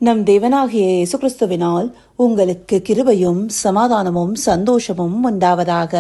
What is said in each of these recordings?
நம் தேவனாகிய இயேசு கிறிஸ்துவினால் உங்களுக்கு கிருபையும் சமாதானமும் சந்தோஷமும் உண்டாவதாக.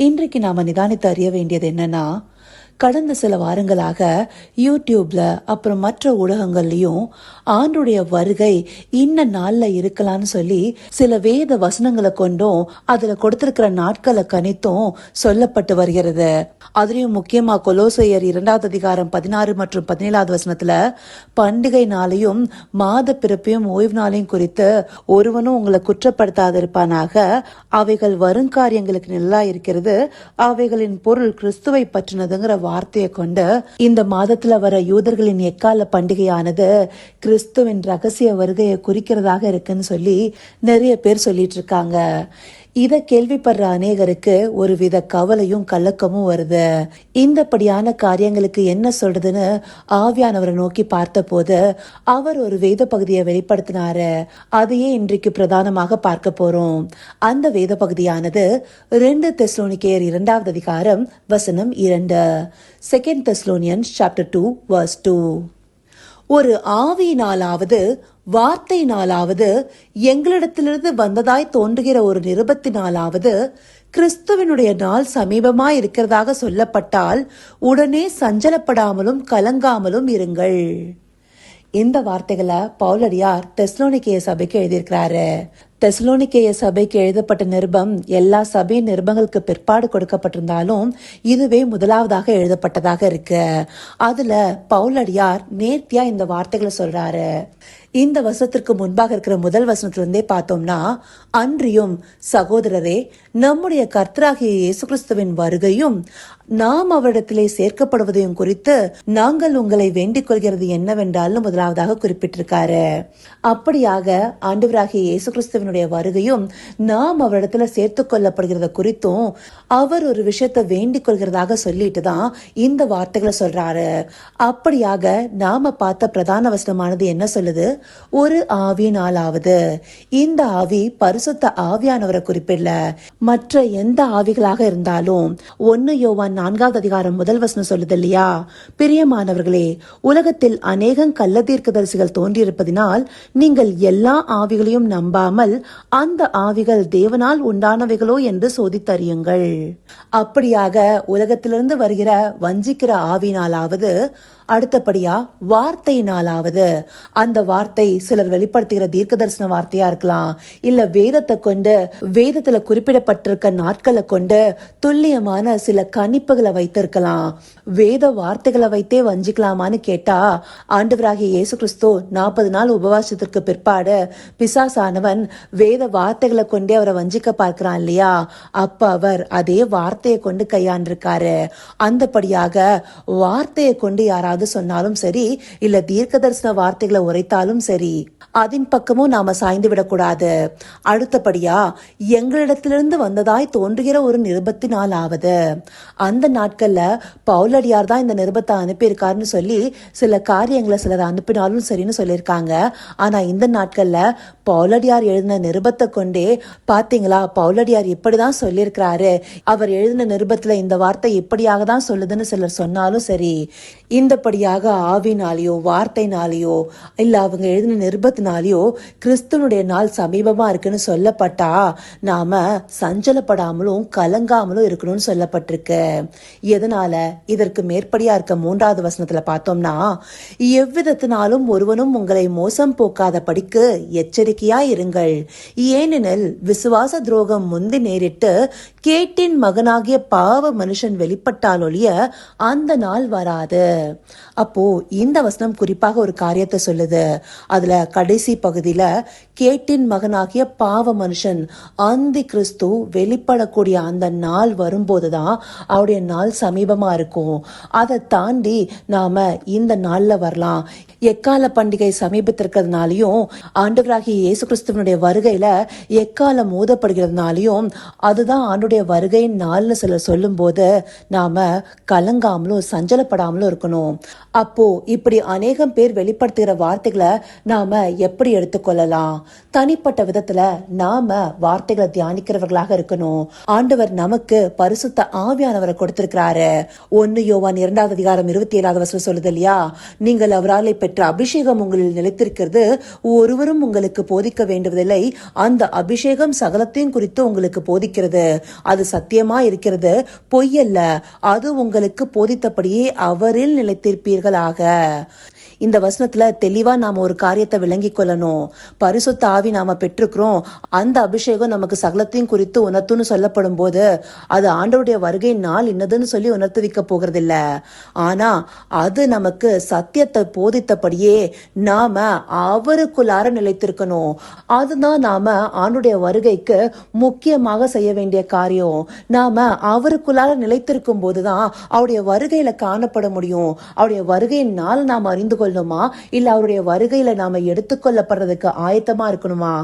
இன்றைக்கு நாம நிதானித்து அறிய வேண்டியது என்னன்னா, கடந்த சில வாரங்களாக யூடியூப்ல அப்புறம் மற்ற ஊடகங்கள்லயும் ஆண்டுடைய வருகை இன்ன நாள்ல இருக்கலாம்னு சொல்லி சில வேத வசனங்களை கொண்டும் அதுல கொடுத்திருக்கிற நாட்களை கணித்தும் சொல்லப்பட்டு வருகிறது. அதுலயும் முக்கியமா கொலோசையர் 2வது அதிகாரம் 16 மற்றும் 17வது வசனத்துல பண்டிகை நாளையும் மாத பிறப்பையும் ஓய்வு நாளையும் குறித்து ஒருவனும் உங்களை குற்றப்படுத்தாதிருப்பானாக, அவைகள் வருங்காரியங்களுக்கு நல்லா இருக்கிறது, அவைகளின் பொருள் கிறிஸ்துவை பற்றினதுங்கிற வார்த்தையை கொண்டு இந்த மாதத்துல வர யூதர்களின் எக்கால பண்டிகையானது கிறிஸ்துவின் ரகசிய வருகையை குறிக்கிறதாக இருக்குன்னு சொல்லி நிறைய பேர் சொல்லிட்டு இருக்காங்க. இத கேள்விப்படுற அநேகருக்கு ஒரு வித கவலையும் கலக்கமும் வருது. இந்தப்படியான காரியங்களுக்கு என்ன சொல்றதுன்னு ஆவியானவரை நோக்கி பார்த்த போது அவர் ஒரு வேத பகுதியை வெளிப்படுத்தினாரு. அதையே இன்றைக்கு பிரதானமாக பார்க்க போறோம். அந்த வேத பகுதியானது 2 தெசலோனிக்கேயர் 2வது அதிகாரம் வசனம் 2, 2 Thessalonians chapter 2 verse 2. ஒரு ஆவியினாலாவது வார்த்தையினாலாவது எங்களிடத்திலிருந்து வந்ததாய் தோன்றுகிற ஒரு நிருபத்தினாலாவது கிறிஸ்துவனுடைய நாள் சமீபமாய் இருக்கிறதாக சொல்லப்பட்டால் உடனே சஞ்சலப்படாமலும் கலங்காமலும் இருங்கள். இந்த வார்த்தைகளை பவுலடியார் தெசலோனிக்கேய சபைக்கு எழுதியிருக்கிறாரு. தெசலோனிக்கேய சபைக்கு எழுதப்பட்ட நிருபம் எல்லா சபையின் நிருபங்களுக்கு பிற்பாடு கொடுக்கப்பட்டிருந்தாலும் இதுவே முதலாவதாக எழுதப்பட்டதாக இருக்கு. அதுல பவுலடியார் நேர்த்தியா இந்த வார்த்தைகளை சொல்றாரு. இந்த வசனத்திற்கு முன்பாக இருக்கிற முதல் வசனத்திலிருந்தே பார்த்தோம்னா, அன்றியும் சகோதரரே, நம்முடைய கர்த்தராகிய இயேசு கிறிஸ்துவின் வருகையும் நாம் அவரிடத்திலே சேர்க்கப்படுவதையும் குறித்து நாங்கள் உங்களை வேண்டிக் கொள்கிறது என்னவென்றால் முதலாவதாக குறிப்பிட்டிருக்காரு. அப்படியாக ஆண்டவராகிய இயேசு கிறிஸ்துவனுடைய வருகையும் நாம் அவரிடத்துல சேர்த்துக் கொள்ளப்படுகிறத குறித்தும் அவர் ஒரு விஷயத்தை வேண்டிக் கொள்கிறதாக சொல்லிட்டு தான் இந்த வார்த்தைகளை சொல்றாரு. அப்படியாக நாம பார்த்த பிரதான வசனமானது என்ன சொல்லுது? ஒரு ஆவியினாலாவது. இந்த ஆவி பரிசுத்த ஆவியானவரை குறிப்பிடல, மற்ற எந்த ஆவிகளாக இருந்தாலும். 1 யோவான் 4வது அதிகாரம் முதல் வசனம் சொல்லுது இல்லையா, பிரியமானவர்களே, உலகத்தில் அநேகம் கள்ளதீர்க்கதரிசிகள் தோன்றியிருப்பதினால் நீங்கள் எல்லா ஆவிகளையும் நம்பாமல் அந்த ஆவிகள் தேவனால் உண்டானவைகளோ என்று சோதித்தறியுங்கள். அப்படியாக உலகத்திலிருந்து வருகிற வஞ்சிக்கிற ஆவினாலாவது, அடுத்தபடியா வார்த்தையினாலாவது. அந்த வார்த்தை சிலர் வெளிப்படுத்துகிற தீர்க்க தரிசன வார்த்தையா இருக்கலாம், இல்ல வேதத்தை கொண்டு வேதத்துல குறிப்பிடப்பட்டிருக்க நாட்களை கொண்டு துல்லியமான சில கணிப்புகளை வைத்திருக்கலாம். வேத வார்த்தைகளை வைத்தே வஞ்சிக்கலாமான்னு கேட்டா, ஆண்டவராகிய இயேசு கிறிஸ்து 40 நாள் உபவாசத்திற்கு பிற்பாடு பிசாசானவன் வேத வார்த்தைகளை கொண்டே அவரை வஞ்சிக்க பார்க்கிறான் இல்லையா, அப்ப அவர் அதே வார்த்தையை கொண்டு கையாண்டிருக்காரு. அந்தபடியாக வார்த்தையை கொண்டு யாராவது சொன்னாலும் சரி, இல்ல தீர்க்க தரிசன வார்த்தைகளை உரைத்தாலும் சரி, அதன் பக்கமும் நாம சாய்ந்து விடக்கூடாது. அடுத்தபடியா எங்களிடத்திலிருந்து வந்ததாய் தோன்றுகிற ஒரு நிருபத்தினாலாவது. அந்த நாட்கள்ல பவுலடியார் தான் இந்த நிருபத்தை அனுப்பியிருக்காருன்னு சொல்லி சில காரியங்களை சிலர் அனுப்பினாலும் சரின்னு சொல்லியிருக்காங்க. ஆனா இந்த நாட்கள்ல பவுலடியார் எழுதின நிருபத்தை கொண்டே பாத்தீங்களா, பவுலடியார் இப்படிதான் சொல்லியிருக்கிறாரு, அவர் எழுதின நிருபத்துல இந்த வார்த்தை இப்படியாக தான் சொல்லுதுன்னு சிலர் சொன்னாலும் சரி, இந்தபடியாக ஆவினாலேயோ வார்த்தைனாலேயோ இல்ல அவங்க எழுதின நிருபத்தினாலேயோ கிறிஸ்துவனுடைய நாள் சமீபமா இருக்குன்னு சொல்லப்பட்டா நாம சஞ்சலப்படாமலும் கலங்காமலும் இருக்கணும்னு சொல்லப்பட்டிருக்கு. எதனால? இதற்கு மேற்படியா இருக்க 3வது வசனத்துல பார்த்தோம்னா, எவ்விதத்தினாலும் ஒருவனும் உங்களை மோசம் போக்காத படிக்கு எச்சரிக்கையா இருங்கள், ஏனெனில் விசுவாச துரோகம் முந்தி நேரிட்டு கேட்டின் மகனாகிய பாவ மனுஷன் வெளிப்பட்டாலொழிய அந்த நாள் வராது. அப்போ இந்த வசனம் குறிப்பாக ஒரு காரியத்தை சொல்லுது. அதுல கடைசி பகுதியில கேட்டின் மகனாகிய பாவ மனுஷன் அந்தி கிறிஸ்து வெளிப்படக்கூடிய அந்த நாள் வரும்போதுதான் அவருடைய நாள் சமீபமா இருக்கும். அதை தாண்டி நாம இந்த நாள்ல வரலாம். எக்கால பண்டிகை சமீபத்திருக்கிறதுனாலையும் ஆண்டவராகிய இயேசு கிறிஸ்துவனுடைய வருகையில எக்காலம் ஊதப்படுகிறதுனாலையும் அதுதான் ஆண்டுடைய அவருடைய வருகையின் நாள்னு சிலர் சொல்லும் போது நாம கலங்காமலும் சஞ்சலப்படாமலும் இருக்கணும். அப்போ இப்படி அநேகம் பேர் வெளிப்படுத்துகிற வார்த்தைகளை நாம எப்படி எடுத்துக்கொள்ளலாம்? தனிப்பட்ட விதத்துல நாம வார்த்தைகளை தியானிக்கிறவர்களாக இருக்கணும். ஆண்டவர் நமக்கு பரிசுத்த ஆவியானவரை கொடுத்திருக்கிறாரு. 1 யோவான் 2:27 சொல்லுது இல்லையா, நீங்கள் அவரால் பெற்ற அபிஷேகம் உங்களில் நிலைத்திருக்கிறது, ஒருவரும் உங்களுக்கு போதிக்க வேண்டுவதில்லை, அந்த அபிஷேகம் சகலத்தையும் குறித்து உங்களுக்கு போதிக்கிறது, அது சத்தியமா இருக்கிறது, பொய்யல்ல, அது உங்களுக்கு போதித்தபடியே அவரில் நிலைத்திருப்பீர்களாக. இந்த வசனத்துல தெளிவா நாம ஒரு காரியத்தை விளங்கி கொள்ளணும். பரிசுத்த ஆவி நாம பெற்றுக்கிறோம், அந்த அபிஷேகம் நமக்கு சகலத்தையும் குறித்து உணர்த்துன்னு சொல்லப்படும் போது அது ஆண்டவருடைய வருகை நாள் இன்னதுன்னு சொல்லி உணர்த்துவிக்க போகிறது இல்ல. ஆனா அது நமக்கு சத்தியத்தை போதித்தபடியே நாம அவருக்குள்ளார நிலைத்திருக்கணும். அதுதான் நாம ஆண்டுடைய வருகைக்கு முக்கியமாக செய்ய வேண்டிய காரியம். நாம அவருக்குள்ளார நிலைத்திருக்கும் போதுதான் அவருடைய வருகையில காணப்பட முடியும். அவருடைய வருகையின் நாள் நாம் அறிந்து கொள்ளணுமா, இல்ல அவருடைய வருகையில நாம எடுத்துக்கொள்ளப்படுறதுக்கு ஆயத்தமா இருக்கணுமா?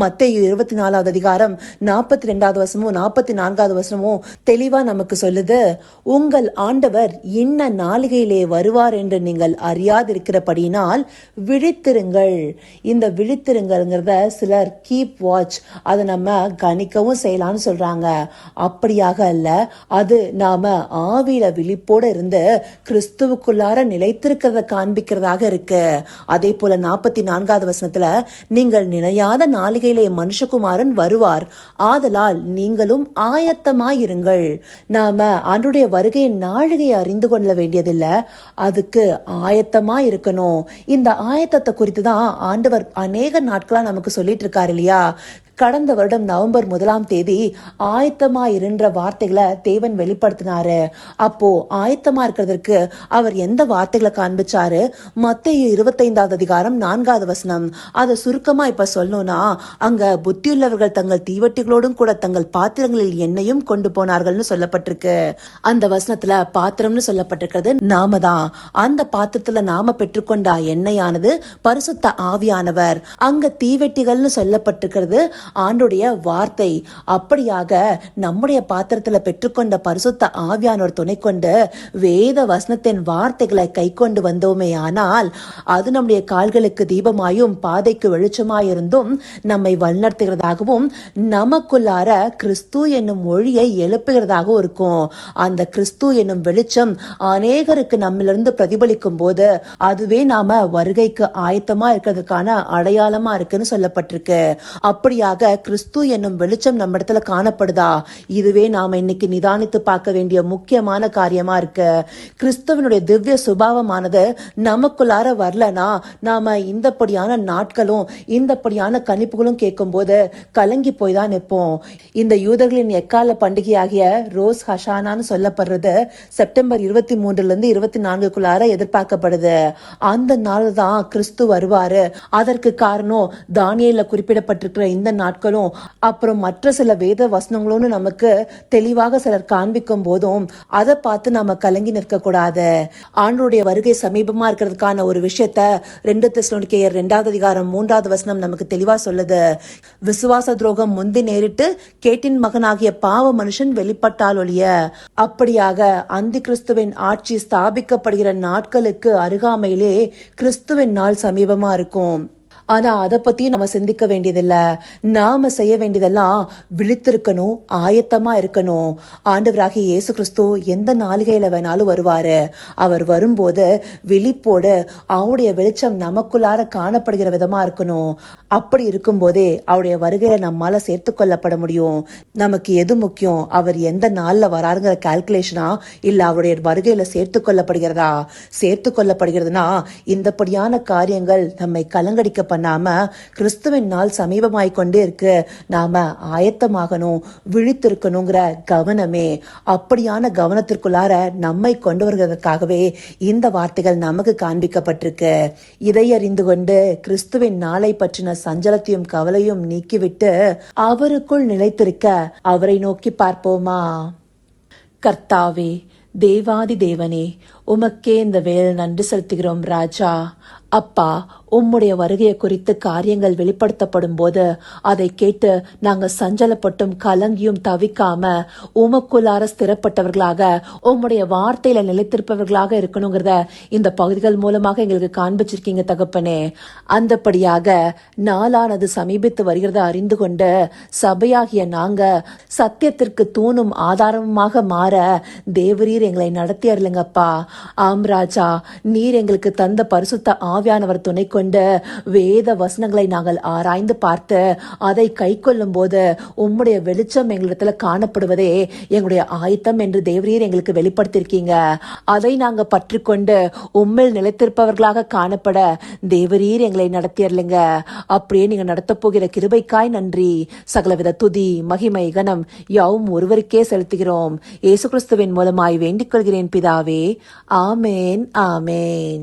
மத்தேயு 24:42 44 தெளிவா நமக்கு சொல்லுது, உங்கள் ஆண்டவர் இன்ன நாளிகையிலே வருவார் என்று நீங்கள் அறியாதிருக்கிறபடினால் விழித்திருங்கள். இந்த விழித்திருங்கிறத சிலர் கீப் வாட்ச், அதை நம்ம கணிக்கவும் செய்யலாம்னு சொல்றாங்க. அப்படியாக அல்ல, அது நாம ஆவியில விழிப்போட இருந்து கிறிஸ்துவுக்குள்ளார நிலைத்திருக்கிறத காண்பிக்கிறதாக இருக்கு. அதே போல 44 நீங்கள் நினையாத நாளிகையிலே மனுஷகுமாரன் வருவார், ஆதலால் நீங்களும் ஆயத்தமாயிருங்கள். நாம ஆண்டுடைய வருகையின் நாழிகையை அறிந்து கொள்ள வேண்டியதில்ல, அதுக்கு ஆயத்தமா இருக்கணும். இந்த ஆயத்தத்தை குறித்து தான் ஆண்டவர் அநேக நாட்களா நமக்கு சொல்லிட்டு இருக்காரு இல்லையா. கடந்த வருடம் நவம்பர் 1 ஆயத்தமா இருன்ற வார்த்தைகளை தேவன் வெளிப்படுத்தினாரு. அப்போ ஆயத்தமா இருக்கிறதுக்கு அவர் எந்த வார்த்தைகளை காண்பிச்சாரு? மத்தேயு 25:4 அதை சுருக்கமா இப்ப சொல்லணும்னா, அங்க புத்தியுள்ளவர்கள் தங்கள் தீவட்டிகளோடும் கூட தங்கள் பாத்திரங்களில் எண்ணெயும் கொண்டு போனார்கள்னு சொல்லப்பட்டிருக்கு. அந்த வசனத்துல பாத்திரம்னு சொல்லப்பட்டிருக்கிறது நாம தான். அந்த பாத்திரத்துல நாம பெற்றுக்கொண்ட எண்ணெயானது பரிசுத்த ஆவியானவர். அங்க தீவெட்டிகள்னு சொல்லப்பட்டிருக்கிறது ஆண்டுடைய வார்த்தை. அப்படியாக நம்முடைய பாத்திரத்துல பெற்றுக்கொண்ட பரிசுத்த ஆவியானோர் துணை கொண்டு வேத வசனத்தின் வார்த்தைகளை கை கொண்டு வந்தோமே ஆனால் அது நம்முடைய கால்களுக்கு தீபமாயும் பாதைக்கு வெளிச்சமாயிருந்தும் நம்மை வழிநடத்துகிறதாகவும் நமக்குள்ளார கிறிஸ்து என்னும் மொழியை எழுப்புகிறதாகவும் இருக்கும். அந்த கிறிஸ்து என்னும் வெளிச்சம் அநேகருக்கு நம்மிலிருந்து பிரதிபலிக்கும் போது அதுவே நாம வருகைக்கு ஆயத்தமா இருக்கிறதுக்கான அடையாளமா இருக்குன்னு சொல்லப்பட்டிருக்கு. அப்படியாக கிறிஸ்து என்னும் வெளிச்சம் நம்ம இடத்துல காணப்படுதா? இதுவே நாம இன்னைக்கு நிதானித்து பார்க்க வேண்டிய முக்கியமான காரியமா இருக்கு. கிறிஸ்துவனுடைய திவ்ய சுபாவமானது நமக்குள்ளார வரலனா நாம இந்தப்படியான நாட்களும் இந்தப்படியான கணிப்புகளும் கேட்கும் போது கலங்கி போய் தான் நிற்போம். இந்த யூதர்களின் எக்கால பண்டிகையாகிய ரோஸ் ஹஷானான்னு சொல்லப்படுறது செப்டம்பர் 23-24 எதிர்பார்க்கப்படுது. அந்த நாள் தான் கிறிஸ்து வருவாரு. அதற்கு காரணம் தானியேல்ல குறிப்பிடப்பட்டிருக்கிற இந்த நாட்களும் அப்புறம் மற்ற சில வேத வசனங்களும் நமக்கு தெளிவாக சிலர் காண்பிக்கும் போதும் அதை பார்த்து நாம கலங்கி நிற்க கூடாது. ஆண்டவருடைய வருகை சமீபமா இருக்கிறதுக்கான ஒரு விஷயத்த 2 தெசலோனிக்கேயர் 2:3 நமக்கு தெளிவா சொல்லுது. விசுவாச துரோகம் முந்தி நேரிட்டு கேட்டின் மகனாகிய பாவ மனுஷன் வெளிப்பட்டால் ஒழிய. அப்படியாக அந்தி கிறிஸ்துவின் ஆட்சி ஸ்தாபிக்கப்படுகிற நாட்களுக்கு அருகாமையிலே கிறிஸ்துவின் நாள் சமீபமா இருக்கும். ஆனா அதை பத்தியும் நம்ம சிந்திக்க வேண்டியதில்ல. நாம செய்ய வேண்டியதெல்லாம் விழித்திருக்கணும், ஆயத்தமா இருக்கணும். ஆண்டவராகிய இயேசு கிறிஸ்து எந்த நாளிகையில வேணாலும் வருவாரு. அவர் வரும்போது விழிப்போடு அவருடைய வெளிச்சம் நமக்குள்ளார காணப்படுகிற விதமா இருக்கணும். அப்படி இருக்கும் போதே அவருடைய வருகையில நம்மால சேர்த்து கொள்ளப்பட முடியும். நமக்கு எது முக்கியம்? அவர் எந்த நாள்ல வராருங்கிற கால்குலேஷனா, இல்ல அவருடைய வருகையில சேர்த்து கொள்ளப்படுகிறதா? சேர்த்து கொள்ளப்படுகிறதுனா இந்தப்படியான காரியங்கள் நம்மை கலங்கடிக்க பண்ணாம கிறிஸ்துவின் நாள் சமீபமாய் கொண்டே இருக்கு, நாம ஆயத்தமாகணும், விழித்திருக்கணுங்கிற கவனமே. அப்படியான கவனத்திற்குள்ளார நம்மை கொண்டு வருவதற்காகவே இந்த வார்த்தைகள் நமக்கு காண்பிக்கப்பட்டிருக்கு. இதை அறிந்து கொண்டு கிறிஸ்துவின் நாளை பற்றின சஞ்சலத்தையும் கவலையும் நீக்கிவிட்டு அவருக்குள் நிலைத்திருக்க அவரை நோக்கி பார்ப்போமா? கர்த்தாவே, தேவாதி தேவனே, உமக்கே இந்த வேலை நன்றி செலுத்துகிறோம் ராஜா. அப்பா, உம்முடைய வருகையை குறித்து காரியங்கள் வெளிப்படுத்தப்படும் போது அதை கேட்டு நாங்க சஞ்சலப்பட்டும் கலங்கியும் தவிக்காம உமக்குள்ளார ஸ்திரப்பட்டவர்களாக உம்முடைய வார்த்தையில நிலைத்திருப்பவர்களாக இருக்கணுங்கிறத இந்த பகுதிகள் மூலமாக எங்களுக்கு காண்பிச்சிருக்கீங்க தகப்பனே. அந்தபடியாக நாளானது சமீபித்து வருகிறத அறிந்து கொண்டு சபையாகிய நாங்க சத்தியத்திற்கு தூணும் ஆதாரமாக மாற தேவரீர் எங்களை நடத்தி அருளுங்கப்பா. ஆம் ராஜா, நீர் எங்களுக்கு தந்த பரிசுத்த ஆவியானவர் துணை கொண்டு வேத வசனங்களை நாங்கள் ஆராய்ந்து பார்த்து அதை கை கொள்ளும் போது உம்முடைய வெளிச்சம் எங்களிடத்துல காணப்படுவதே எங்களுடைய ஆயத்தம் என்று தேவரீர் எங்களுக்கு வெளிப்படுத்திருக்கீங்க. அதை நாங்க பற்றி கொண்டு உம்மில் நிலைத்திருப்பவர்களாக காணப்பட தேவரீர் எங்களை நடத்தியர்லுங்க. அப்படியே நீங்க நடத்த போகிற கிருபைக்காய் நன்றி. சகலவித துதி மகிமை கனம் யாவும் ஒருவருக்கே செலுத்துகிறோம். இயேசு கிறிஸ்துவின் மூலமாய் வேண்டிக் கொள்கிறேன் பிதாவே. ஆமேன், ஆமேன்.